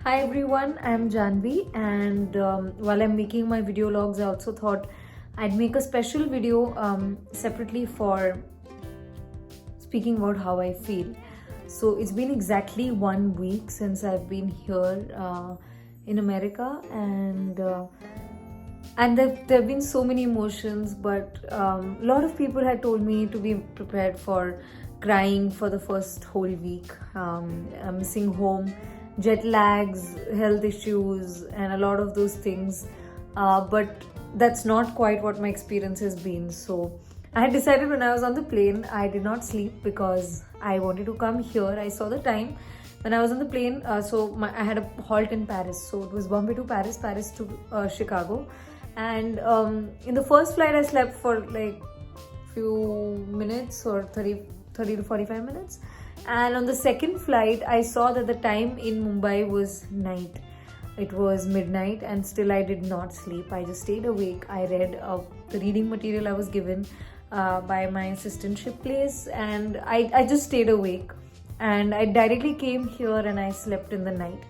Hi everyone, I'm Janvi, and while I'm making my video logs, I also thought I'd make a special video separately for speaking about how I feel. So it's been exactly 1 week since I've been here in America, and there've been so many emotions, but a lot of people had told me to be prepared for crying for the first whole week, missing home, jet lags, health issues, and a lot of those things. But that's not quite what my experience has been. So I had decided when I was on the plane, I did not sleep because I wanted to come here. I saw the time when I was on the plane. I had a halt in Paris. So it was Bombay to Paris, Paris to Chicago. And in the first flight, I slept for like few minutes or 30 to 45 minutes. And on the second flight, I saw that the time in Mumbai was night. It was midnight and still I did not sleep. I just stayed awake. I read the reading material I was given by my assistantship place, and I just stayed awake. And I directly came here and I slept in the night.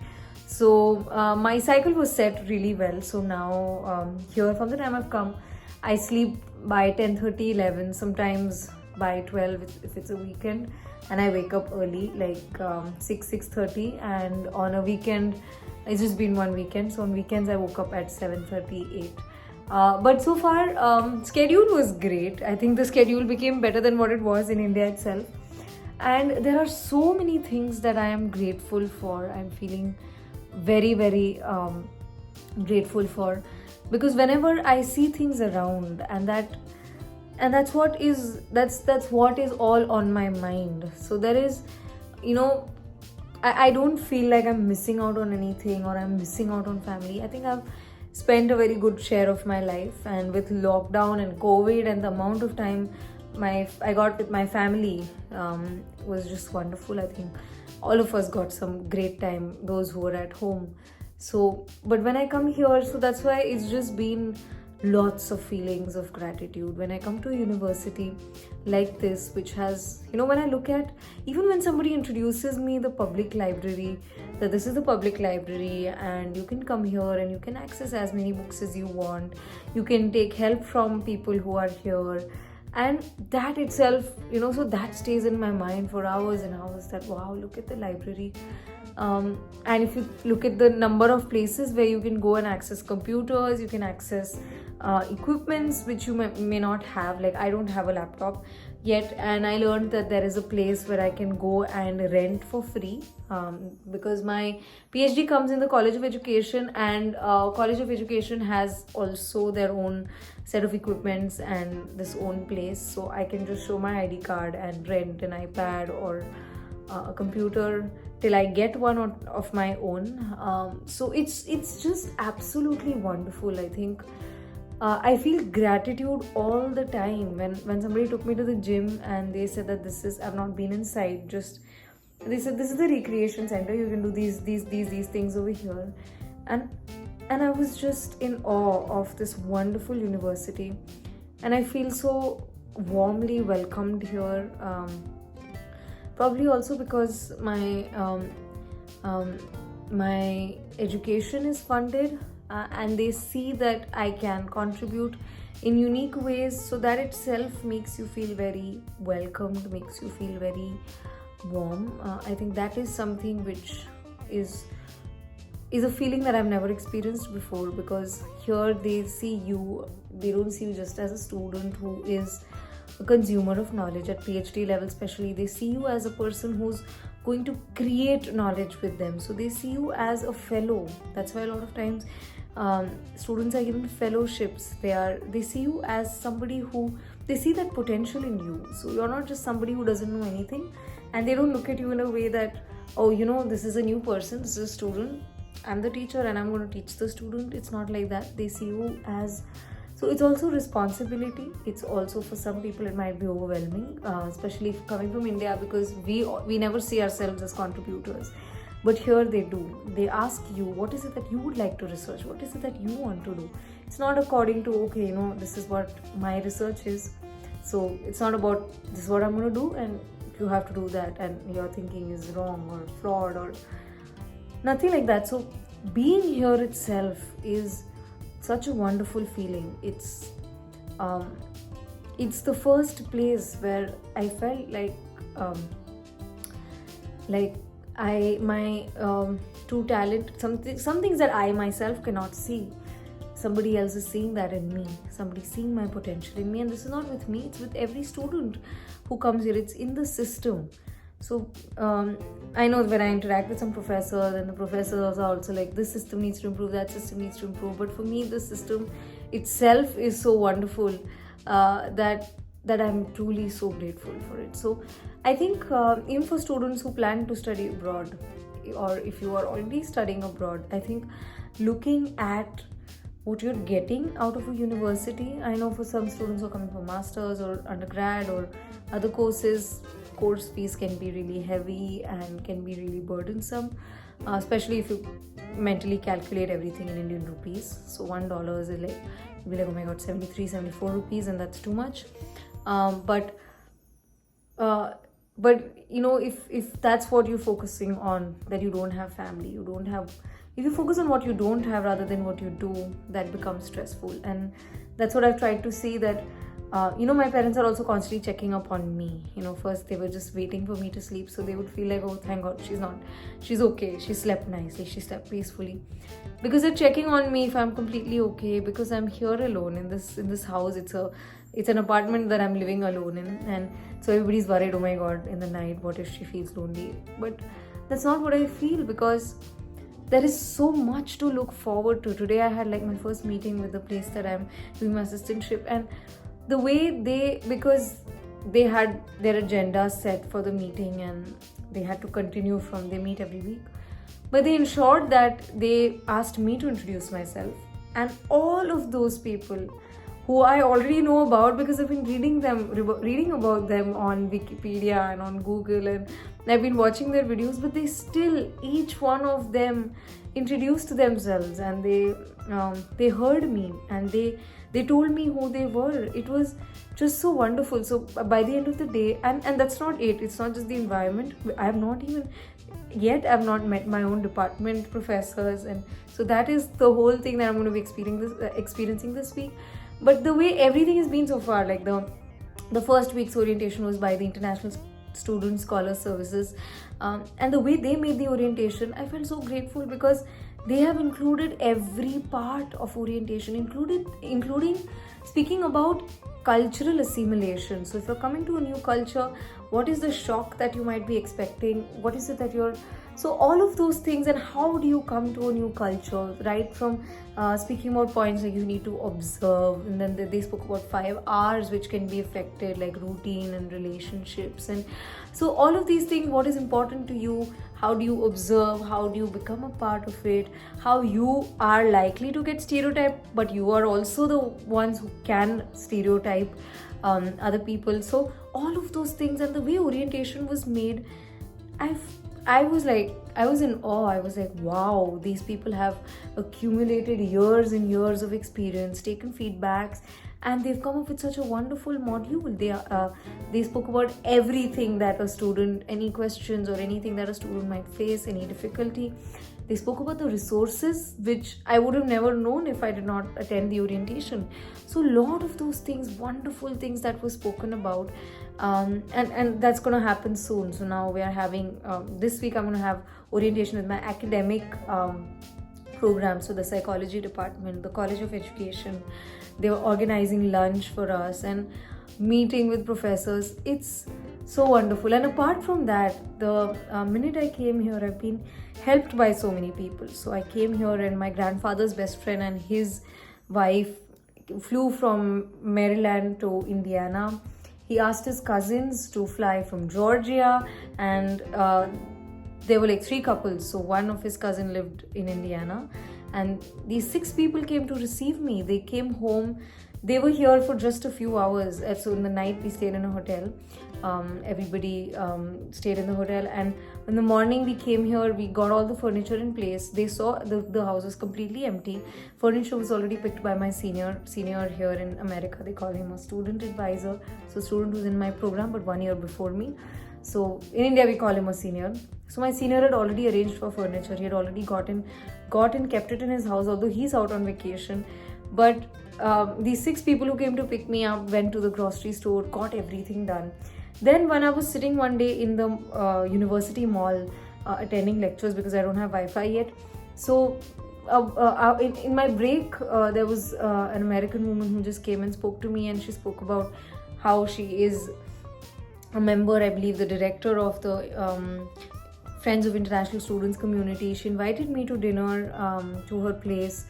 So my cycle was set really well. So now here from the time I've come, I sleep by 10:30, 11, sometimes by 12 if it's a weekend, and I wake up early like 6:30. And on a weekend, it's just been one weekend, so on weekends I woke up at 7:30, 8. But so far, schedule was great. I think the schedule became better than what it was in India itself. And there are so many things that I am grateful for. I'm feeling very, very grateful for, because whenever I see things around, and that's what is all on my mind. So there is, I don't feel like I'm missing out on anything or I'm missing out on family. I think I've spent a very good share of my life, and with lockdown and COVID and the amount of time I got with my family was just wonderful. I think all of us got some great time, those who were at home. So, but when I come here, so that's why it's just been lots of feelings of gratitude. When I come to a university like this, which has, when I look at, even when somebody introduces me the public library, that this is the public library and you can come here and you can access as many books as you want, you can take help from people who are here, and that itself, so that stays in my mind for hours and hours, that wow, look at the library. And if you look at the number of places where you can go and access computers, you can access equipments which you may not have. Like, I don't have a laptop yet, and I learned that there is a place where I can go and rent for free, because my PhD comes in the College of Education, and College of Education has also their own set of equipments and this own place. So I can just show my ID card and rent an iPad or a computer till I get one of my own. So it's just absolutely wonderful. I think I feel gratitude all the time. When somebody took me to the gym and they said that I've not been inside, just they said this is the recreation center, you can do these things over here. And I was just in awe of this wonderful university, and I feel so warmly welcomed here. Probably also because my education is funded, and they see that I can contribute in unique ways, so that itself makes you feel very welcomed, makes you feel very warm. I think that is something which is a feeling that I've never experienced before, because here they don't see you just as a student who is a consumer of knowledge at PhD level. Especially, they see you as a person who's going to create knowledge with them. So they see you as a fellow. That's why a lot of times students are given fellowships. They see you as somebody who, they see that potential in you. So you're not just somebody who doesn't know anything, and they don't look at you in a way that, oh, this is a new person, this is a student, I'm the teacher and I'm going to teach the student. It's not like that. They see you as, so it's also responsibility. It's also, for some people, it might be overwhelming, especially if coming from India, because we never see ourselves as contributors. But here they do. They ask you, what is it that you would like to research? What is it that you want to do? It's not according to, okay, this is what my research is. So it's not about, this is what I'm going to do and you have to do that, and your thinking is wrong or flawed, or nothing like that. So being here itself is such a wonderful feeling. It's the first place where I felt like my true talent, some things that I myself cannot see, somebody else is seeing that in me, somebody seeing my potential in me. And this is not with me, it's with every student who comes here. It's in the system. So I know when I interact with some professors, and the professors are also like, this system needs to improve, that system needs to improve. But for me, the system itself is so wonderful that I'm truly so grateful for it. So I think even for students who plan to study abroad, or if you are already studying abroad, I think looking at what you're getting out of a university. I know for some students who are coming for masters or undergrad or other courses, course fees can be really heavy and can be really burdensome, especially if you mentally calculate everything in Indian rupees. So $1 is like, you'll be like, oh my god, 74 rupees, and that's too much. But you know, if that's what you're focusing on, that you don't have family, if you focus on what you don't have rather than what you do, that becomes stressful. And that's what I've tried to see, that my parents are also constantly checking up on me. First they were just waiting for me to sleep, so they would feel like, oh thank god she's okay, she slept nicely, she slept peacefully, because they're checking on me if I'm completely okay, because I'm here alone in this house. It's an apartment that I'm living alone in, and so everybody's worried, oh my god, in the night, what if she feels lonely? But that's not what I feel, because there is so much to look forward to. Today I had my first meeting with the place that I'm doing my assistantship, and the way because they had their agenda set for the meeting and they had to continue they meet every week, but they ensured that they asked me to introduce myself, and all of those people who I already know about, because I've been reading about them on Wikipedia and on Google, and I've been watching their videos, but they still, each one of them introduced themselves, and they heard me, and they told me who they were. It was just so wonderful. So by the end of the day, and that's not it, it's not just the environment. I've not met my own department professors, and so that is the whole thing that I'm going to be experiencing this week. But the way everything has been so far, the first week's orientation was by the International Student Scholar Services, and the way they made the orientation, I felt so grateful, because they have included every part of orientation, including speaking about cultural assimilation. So if you're coming to a new culture, what is the shock that you might be expecting? What is it that so all of those things, and how do you come to a new culture, right from speaking about points like you need to observe, and then they spoke about 5 R's which can be affected, like routine and relationships. And so all of these things, what is important to you, how do you observe, how do you become a part of it, how you are likely to get stereotyped, but you are also the ones who can stereotype other people. So all of those things, and the way orientation was made, I was in awe. I was like, wow, these people have accumulated years and years of experience, taken feedbacks, and they've come up with such a wonderful module. They spoke about everything that a student, any questions or anything that a student might face, any difficulty. They spoke about the resources, which I would have never known if I did not attend the orientation. So a lot of those things, wonderful things that were spoken about, and that's going to happen soon. So now we are having, this week I'm going to have orientation with my academic program. So the psychology department, the College of Education, they were organizing lunch for us and meeting with professors. It's so wonderful. And apart from that, the minute I came here, I've been helped by so many people. So I came here, and my grandfather's best friend and his wife flew from Maryland to Indiana. He asked his cousins to fly from Georgia, and there were 3 couples. So one of his cousin lived in Indiana, and these 6 people came to receive me. They came home. They were here for just a few hours. So in the night we stayed in a hotel. Everybody stayed in the hotel, and in the morning we came here. We got all the furniture in place. They saw the house was completely empty. Furniture was already picked by my senior here in America. They call him a student advisor. So student who's in my program, but 1 year before me. So in India we call him a senior. So my senior had already arranged for furniture. He had already kept it in his house, although he's out on vacation. But these 6 people who came to pick me up went to the grocery store, got everything done. Then when I was sitting one day in the university mall attending lectures because I don't have Wi-Fi yet, so in my break there was an American woman who just came and spoke to me, and she spoke about how she is a member, I believe the director of the Friends of International Students community. She invited me to dinner to her place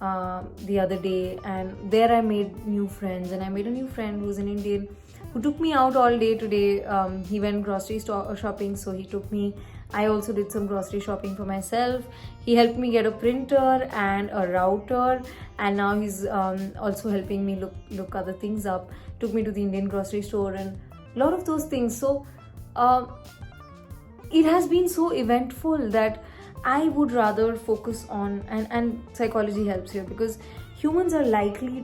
the other day, and there I made new friends, and I made a new friend who's an Indian who took me out all day today. He went grocery shopping, so he took me. I also did some grocery shopping for myself. He helped me get a printer and a router, and now he's also helping me look other things up. Took me to the Indian grocery store and a lot of those things. So it has been so eventful that I would rather focus on, and psychology helps here, because humans are likely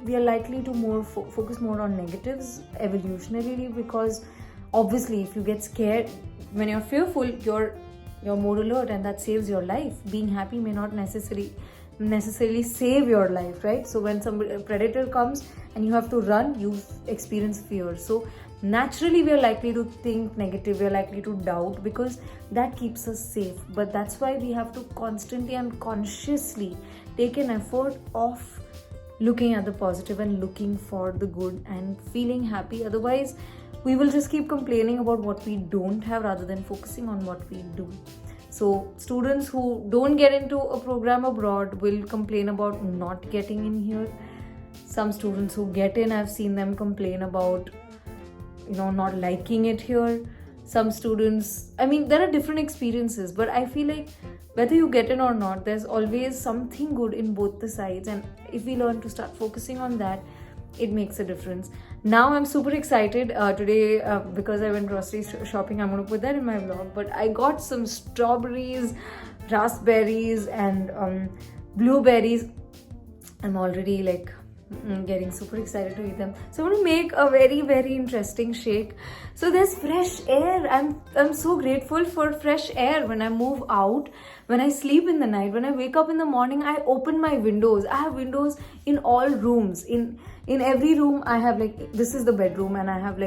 to focus more on negatives evolutionarily, because obviously if you get scared, when you're fearful, you're more alert, and that saves your life. Being happy may not necessarily save your life, right? So when a predator comes and you have to run, you experience fear. So naturally we are likely to think negative, we are likely to doubt, because that keeps us safe. But that's why we have to constantly and consciously take an effort of looking at the positive and looking for the good and feeling happy. Otherwise we will just keep complaining about what we don't have rather than focusing on what we do. So students who don't get into a program abroad will complain about not getting in here. Some students who get in, I've seen them complain about not liking it here. Some students, there are different experiences, but I feel like whether you get in or not, there's always something good in both the sides, and if we learn to start focusing on that, it makes a difference. Now I'm super excited today because I went grocery shopping. I'm going to put that in my vlog, but I got some strawberries, raspberries and blueberries. I'm already getting super excited to eat them. So I'm going to make a very, very interesting shake. So there's fresh air. I'm so grateful for fresh air. When I move out, when I sleep in the night, when I wake up in the morning, I open my windows. I have windows in all rooms. In every room I have, this is the bedroom, and I have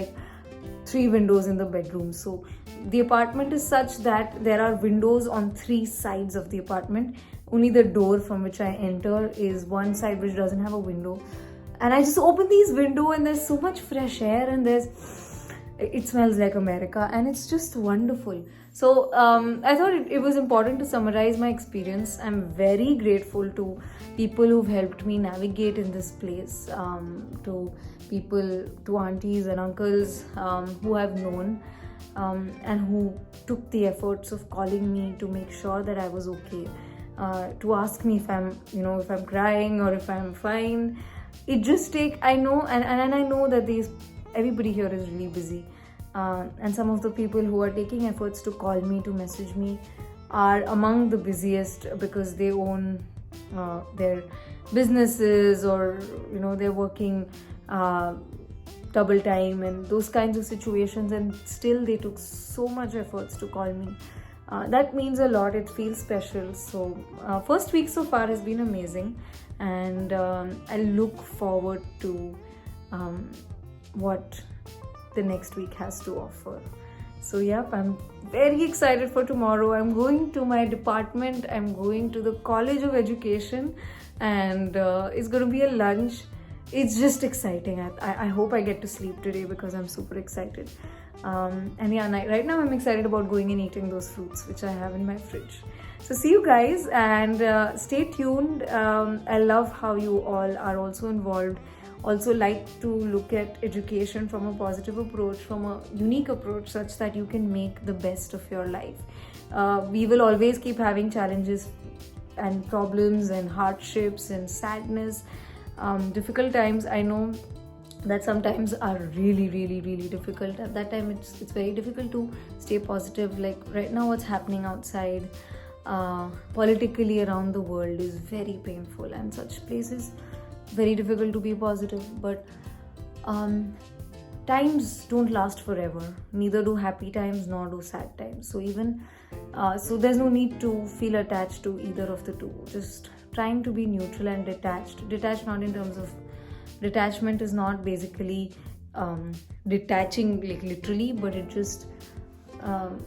3 windows in the bedroom. So the apartment is such that there are windows on 3 sides of the apartment. Only the door from which I enter is one side which doesn't have a window, and I just open these windows and there's so much fresh air, and it smells like America, and it's just wonderful. So I thought it was important to summarize my experience. I'm very grateful to people who've helped me navigate in this place, to aunties and uncles who I've known, and who took the efforts of calling me to make sure that I was okay. To ask me if I'm crying or if I'm fine. It just I know, and I know that everybody here is really busy, and some of the people who are taking efforts to call me, to message me, are among the busiest because they own their businesses, or they're working double time and those kinds of situations, and still they took so much efforts to call me. That means a lot. It feels special. So first week so far has been amazing, and I look forward to what the next week has to offer. So yep, I'm very excited for tomorrow. I'm going to my department. I'm going to the College of Education, and it's going to be a lunch. It's just exciting. I hope I get to sleep today because I'm super excited. And yeah, right now I'm excited about going and eating those fruits which I have in my fridge. So see you guys, and stay tuned. I love how you all are also involved, also like to look at education from a positive approach, from a unique approach, such that you can make the best of your life. We will always keep having challenges and problems and hardships and sadness, difficult times. I know that sometimes are really, really, really difficult. At that time it's very difficult to stay positive. Like right now, what's happening outside politically around the world is very painful, and such places very difficult to be positive. But times don't last forever. Neither do happy times nor do sad times. So even so, there's no need to feel attached to either of the two. Just trying to be neutral and detached. Detached not in terms of detachment is not basically detaching like literally, but it just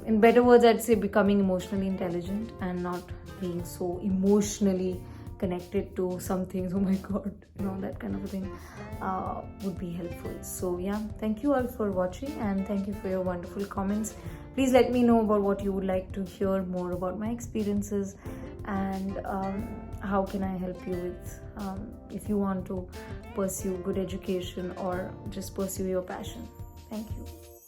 in better words, I'd say becoming emotionally intelligent and not being so emotionally connected to some things. Oh my god, that kind of a thing would be helpful. So yeah, thank you all for watching, and thank you for your wonderful comments. Please let me know about what you would like to hear more about my experiences, and how can I help you with if you want to pursue good education or just pursue your passion. Thank you.